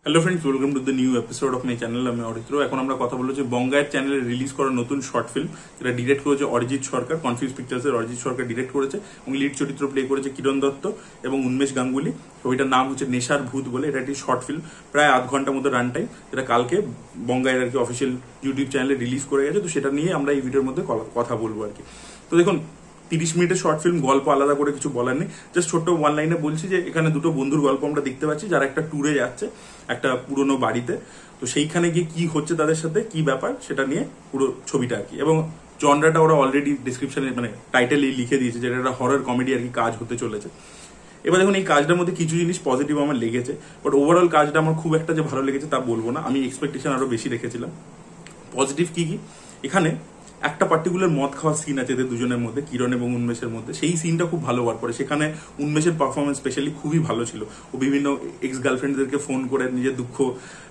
Hello friends, welcome to the new episode of my channel. আমি অরিত্র। এখন আমরা কথা বলছি বঙ্গায়ের চ্যানেলে রিলিজ করা নতুন শর্ট ফিল্ম, যেটা ডিরেক্ট করেছে অরিজিৎ সরকার। কনফিউজ পিকচার্সের অরিজিৎ সরকার ডিরেক্ট করেছে এবং লিড চরিত্র প্লে করেছে কিরণ দত্ত এবং উন্মেষ গাঙ্গুলি। ছবিটার নাম হচ্ছে নেশার ভূত বলে। এটা একটি শর্ট ফিল্ম, প্রায় আধ ঘন্টার মতো রান টাইম, যেটা কালকে বঙ্গায়ের আর কি অফিসিয়াল ইউটিউব চ্যানেলে রিলিজ করে গেছে। তো সেটা নিয়ে আমরা এই ভিডিওর মধ্যে কথা বলবো আর কি। তো দেখুন, 30 মিনিটের শর্ট ফিল্ম, গল্প আলাদা করে কিছু বলার নেই। জাস্ট ছোট্ট ওয়ান লাইনে বলছি যে এখানে দুটো বন্ধুর গল্প আমরা দেখতে পাচ্ছি, যারা একটা ট্যুরে যাচ্ছে একটা পুরনো বাড়িতে। তো সেইখানে গিয়ে কি হচ্ছে তাদের সাথে, কি ব্যাপার, সেটা নিয়ে পুরো ছবিটা আর কি। এবং জনরাটা ওরা অলরেডি ডিসক্রিপশনে মানে টাইটেলেই লিখে দিয়েছে, যেটা একটা হরর কমেডি আর কি কাজ হতে চলেছে। এবার দেখুন, এই কাজটার মধ্যে কিছু জিনিস পজিটিভ আমার লেগেছে, বাট ওভারঅল কাজটা আমার খুব একটা যে ভালো লেগেছে তা বলবো না। আমি এক্সপেকটেশন আরো বেশি রেখেছিলাম। পজিটিভ কি কি, এখানে একটা পার্টিকুলার মদ খাওয়ার সিন আছে এদের দুজনের মধ্যে, কিরণ এবং উন্মেষের মধ্যে। সেই সিনটা খুব ভালো ওয়ার্ক করে। সেখানে উন্মেষের পারফরমেন্স স্পেশালি খুবই ভালো ছিল। ও বিভিন্ন এক্স গার্লফ্রেন্ডদেরকে ফোন করে নিজের দুঃখ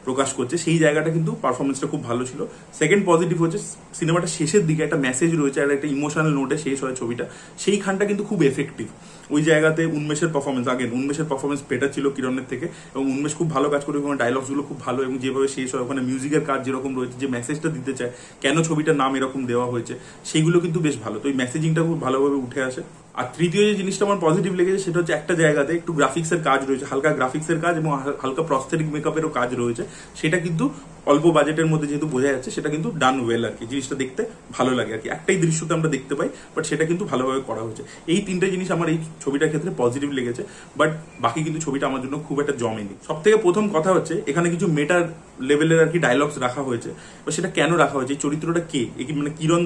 প্রকাশ করছে, সেই জায়গাটা কিন্তু পারফরমেন্সটা খুব ভালো ছিল। সেকেন্ড পজিটিভ হচ্ছে সিনেমাটা শেষের দিকে একটা মেসেজ রয়েছে আর একটা ইমোশনাল নোটে শেষ হয় ছবিটা। সেইখানটা কিন্তু খুব এফেক্টিভ। ওই জায়গাতে উন্মেষের পারফরমেন্স, উন্মেষের পারফরমেন্স বেটার ছিল কিরণের থেকে, এবং উন্মেষ খুব ভালো কাজ করে, এবং ডায়লগসগুলো খুব ভালো, এবং যেভাবে শেষ হয় ওখানে মিউজিকের কাজ যেরকম রয়েছে, যে মেসেজটা দিতে চায়, কেন ছবিটার নাম এরকম দেওয়া হয়েছে, সেইগুলো কিন্তু বেশ ভালো। তো এই মেসেজিংটা খুব ভালোভাবে উঠে আসে। আর তৃতীয় যে জিনিসটা আমার পজিটিভ লেগেছে সেটা হচ্ছে একটা জায়গাতে একটু গ্রাফিক্সের কাজ রয়েছে, হালকা গ্রাফিক্সের কাজ এবং হালকা প্রস্থেটিক মেকআপেরও কাজ রয়েছে। সেটা কিন্তু অল্প বাজেটের মধ্যে যেহেতু বোঝা যাচ্ছে, সেটা কিন্তু ডান ওয়েল আর কি। জিনিসটা দেখতে ভালো লাগে আর কি। একটাই দৃশ্যতে আমরা দেখতে পাই, বাট সেটা কিন্তু ভালোভাবে করা হয়েছে। এই তিনটে জিনিস আমার এই ছবিটার ক্ষেত্রে পজিটিভ লেগেছে, বাট বাকি কিন্তু ছবিটা আমার জন্য খুব একটা জমেনি। সব থেকে প্রথম কথা হচ্ছে, এখানে কিছু মেটার লেভেলের আর কি ডায়লগস রাখা হয়েছে। সেটা কেন রাখা হয়েছে, এই চরিত্রটা কে, মানে কিরণ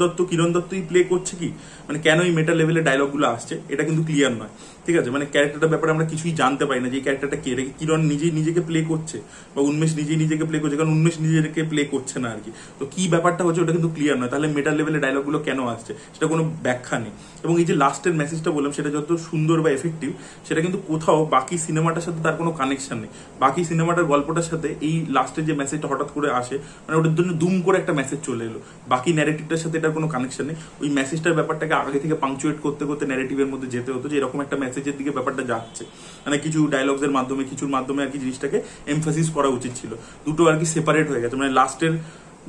দত্তই প্লে করছে কি, মানে কেন এই মেটা লেভেলের ডায়লগগুলো আসছে, এটা কিন্তু ক্লিয়ার নয়। ঠিক আছে, মানে ক্যারেক্টারটার ব্যাপারে আমরা কিছুই জানতে পারি না যে এই ক্যারেক্টারটা কে, কিরণ নিজেই নিজেকে প্লে করছে বা উন্মেষ নিজেই নিজেকে প্লে করছে, কারণ উন্মেষ নিজেকে প্লে করছে না আর কি। তো কি ব্যাপারটা হচ্ছে ওটা কিন্তু ক্লিয়ার নয়। তাহলে মেটা লেভেলের ডায়লগগুলো কেন আসছে, সেটা কোনো ব্যাখ্যা নেই। এবং এই যে লাস্টের মেসেজটা বললাম, সেটা যত সুন্দর বা এফেক্টিভ, সেটা কিন্তু কোথাও বাকি সিনেমাটার সাথে তার কোনো কানেকশন নেই। বাকি সিনেমাটার গল্পটার সাথে এই লাস্টের যে মেসেজটা হঠাৎ করে আসে, মানে ওটার জন্য দুম করে একটা মেসেজ চলে এলো, বাকি ন্যারেটিভটার সাথে এটার কোনো কানেকশন নেই। ওই মেসেজটার ব্যাপারটাকে আগে থেকে পাংচুয়েট করতে করতে ন্যারেটিভের মধ্যে যেতে হতো, যে এরকম একটা মেসেজের দিকে ব্যাপারটা যাচ্ছে, মানে কিছু ডায়লগসের মাধ্যমে, কিছুর মাধ্যমে আর কি জিনিসটাকে এমফাসিস করা উচিত ছিল। দুটো আর কি সেপারেট হয়ে গেছে, মানে লাস্টের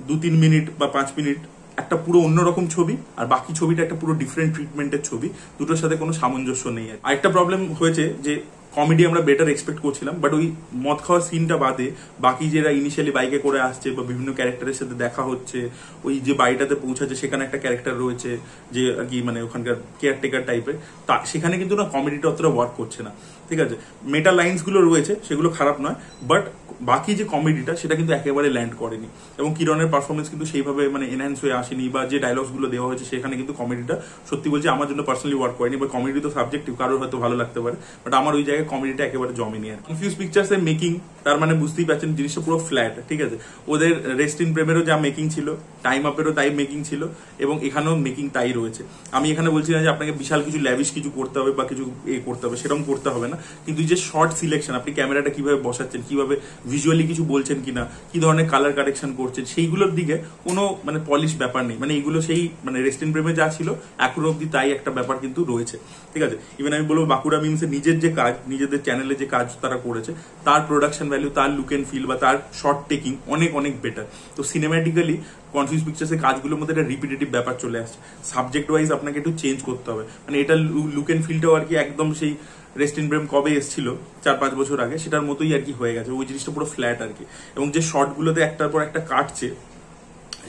2-3 মিনিট বা 5 মিনিট একটা পুরো অন্যরকম ছবি, আর বাকি ছবিটা একটা পুরো ডিফারেন্ট ট্রিটমেন্টের ছবি। দুটোর সাথে কোনো সামঞ্জস্য নেই। আরেকটা প্রবলেম হয়েছে যে কমেডি আমরা বেটার এক্সপেক্ট করছিলাম, বাট ওই মদ খাওয়ার সিনটা বাদে বাকি যেটা ইনিশিয়ালি বাইকে করে আসছে বা বিভিন্ন ক্যারেক্টারের সাথে দেখা হচ্ছে, ওই যে বাড়িটাতে পৌঁছাচ্ছে সেখানে একটা ক্যারেক্টার রয়েছে যে আর কি মানে ওখানকার কেয়ারটেকার টাইপের, তা সেখানে কিন্তু না কমেডিটা অতটা ওয়ার্ক করছে না। ঠিক আছে, মেটা লাইন্স গুলো রয়েছে, সেগুলো খারাপ নয়, বাট বাকি যে কমেডিটা সেটা কিন্তু একেবারে ল্যান্ড করেনি। এবং কিরণের পারফরমেন্স কিন্তু সেইভাবে মানে এনহ্যান্স হয়ে আসেনি, বা যে ডায়লগস গুলো দেওয়া হয়েছে সেখানে কিন্তু কমেডিটা সত্যি বলছি আমার জন্য পার্সোনালি ওয়ার্ক করেনি। বা কমেডি তো সাবজেক্টিভ, কারোর হয়তো ভালো লাগতে পারে, বাট আমার ওই জায়গায় কমেডিটা একেবারে জমেনি। আর কনফিউজ পিকচার্স এর মেকিং, তার মানে বুঝতেই পারছেন জিনিসটা পুরো ফ্ল্যাট। ঠিক আছে, ওদের রেস্ট ইন প্রেমেরও যা মেকিং ছিল, টাইম আপেরও তাই মেকিং ছিল, এবং এখানেও মেকিং তাই রয়েছে। আমি এখানে বলছি না যে আপনাকে বিশাল কিছু ল্যাভিশ কিছু করতে হবে বা কিছু করতে হবে, সেরকম করতে হবে না। কিন্তু যে শর্ট সিলেকশন, আপনি ক্যামেরাটা কিভাবে বসাচ্ছেন, কিভাবে ভিজুয়ালি কিছু বলছেন কিনা, কি ধরনের কালার কারেকশন করছেন, সেইগুলোর দিকে কোনো মানে পলিশ ব্যাপার নেই। মানে এইগুলো সেই মানে রেস্ট ইন প্রেমে যা ছিল এখনো অব্দি তাই একটা ব্যাপার কিন্তু রয়েছে। ঠিক আছে, ইভেন আমি বলবো বাঁকুড়া মিমসের নিজের যে কাজ, নিজেদের চ্যানেলে যে কাজ তারা করেছে, তার প্রোডাকশন ভ্যালু, তার লুক এন্ড ফিল বা তার শর্ট টেকিং অনেক অনেক বেটার। তো সিনেম্যাটিক্যালি কনফিউজ পিকচার্সের কাজগুলোর মধ্যে একটা রিপিটেটিভ ব্যাপার চলে আসছে। সাবজেক্ট ওয়াইজ আপনাকে একটু চেঞ্জ করতে হবে। মানে এটা লুক এন্ড ফিলটাও আর কি একদম সেই রেস্ট ইন প্রেম কবে এসেছিল 4-5 বছর আগে, সেটার মতোই আর কি হয়ে গেছে। ওই জিনিসটা পুরো ফ্ল্যাট আর কি। এবং যে শর্টগুলোতে একটার পর একটা কাটছে,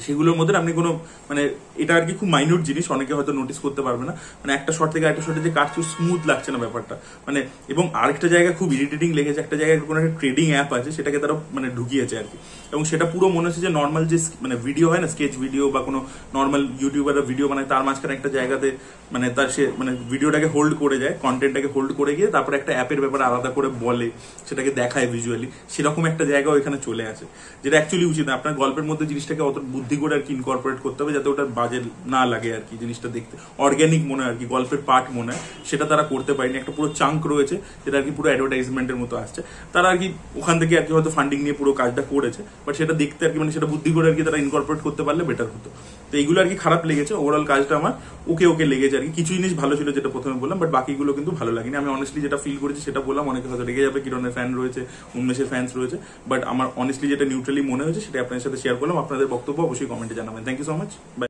সেগুলোর মধ্যে আপনি কোনো মানে এটা আর কি খুব মাইনিউট জিনিস, অনেকে হয়তো নোটিস করতে পারবে না। মানে একটা শর্ট থেকে একটা শর্টে যে কাটছে, স্মুথ লাগছে না ব্যাপারটা। মানে এবং আরেকটা জায়গায় খুব ইরিটেটিং লেগেছে, একটা জায়গায় কোনো একটা ট্রেডিং অ্যাপ আছে, সেটাকে তারা মানে ঢুকিয়েছে আর কি। এবং সেটা পুরো মনে হচ্ছে যে নর্মাল যে মানে ভিডিও হয় না, স্কেচ ভিডিও বা কোনো নর্মাল ইউটিউবাররা ভিডিও বানায়, তার মাঝখানে একটা জায়গাতে মানে তার সে মানে ভিডিওটাকে হোল্ড করে যায়, কন্টেন্টটাকে হোল্ড করে গিয়ে তারপরে একটা অ্যাপের ব্যাপারে আলাদা করে বলে, সেটাকে দেখায় ভিজুয়ালি, সেরকম একটা জায়গাও এখানে চলে আসে, যেটা অ্যাকচুয়ালি উচিত না। আপনার গল্পের মধ্যে জিনিসটাকে অত বুদ্ধি বুদ্ধি করে আর কি ইনকর্পোরেট করতে হবে, যাতে ওটা বাজে না লাগে আর কি, জিনিসটা দেখতে অর্গ্যানিক মনে হয় আর কি, গল্পের পার্ট মনে হয়, সেটা তারা করতে পারেনি। একটা পুরো চাঙ্ক রয়েছে যেটা আর কি পুরো অ্যাডভার্টাইজমেন্টের মতো আসছে, তারা আর কি ওখান থেকে আর কি হয়তো ফান্ডিং নিয়ে পুরো কাজটা করেছে, বাট সেটা দেখতে আর কি মানে সেটা বুদ্ধি করে আর কি তারা ইনকর্পোরেট করতে পারলে বেটার হতো। তো এইগুলো আর কি খারাপ লেগেছে, ওভারঅল কাজটা আমার ওকে ওকে লেগেছে আর কি। কিছু জিনিস ভালো ছিল যেটা প্রথমে বললাম, বাট বাকিগুলো কিন্তু ভালো লাগেনি। আমি অনেস্টলি যেটা ফিল করেছি সেটা বললাম, অনেকে হয়তো রেগে যাবে, কিরণের ফ্যান রয়েছে, উন্মেষের ফ্যান্স রয়েছে, বাট আমার অনেস্টলি যেটা নিউট্রালি মনে হয়েছে সেটা আপনাদের সাথে শেয়ার করলাম। আপনাদের বক্তব্য অবশ্যই কমেন্টে জানাবেন। Thank you so much, by.